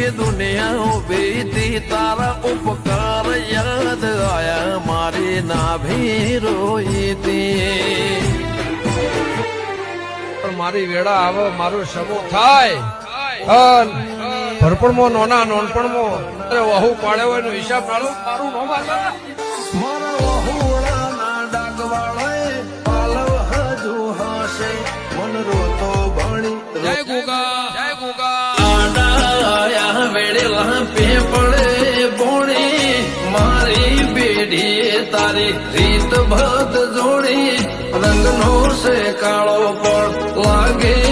આખી દુનિયા બેતી તારા ઉપકાર યાદ આયા મારી નાભી રોઈતી મારી વેળા આવે મારો શબો થાય ભરપણમાં નોના નોનપણમાં વહુ પાડ્યો હોય નો હિસાબ મારું નો મારા વહુડાના ડાગવાળાએ પાલવ હજુ હાશે મન રોતો ભણી જય ગુગા આડા વેડેલા પેપળે બોણી મારી બેડી તારી રીત ભદ જોડી રંગનો છે કાળો પણ લાગે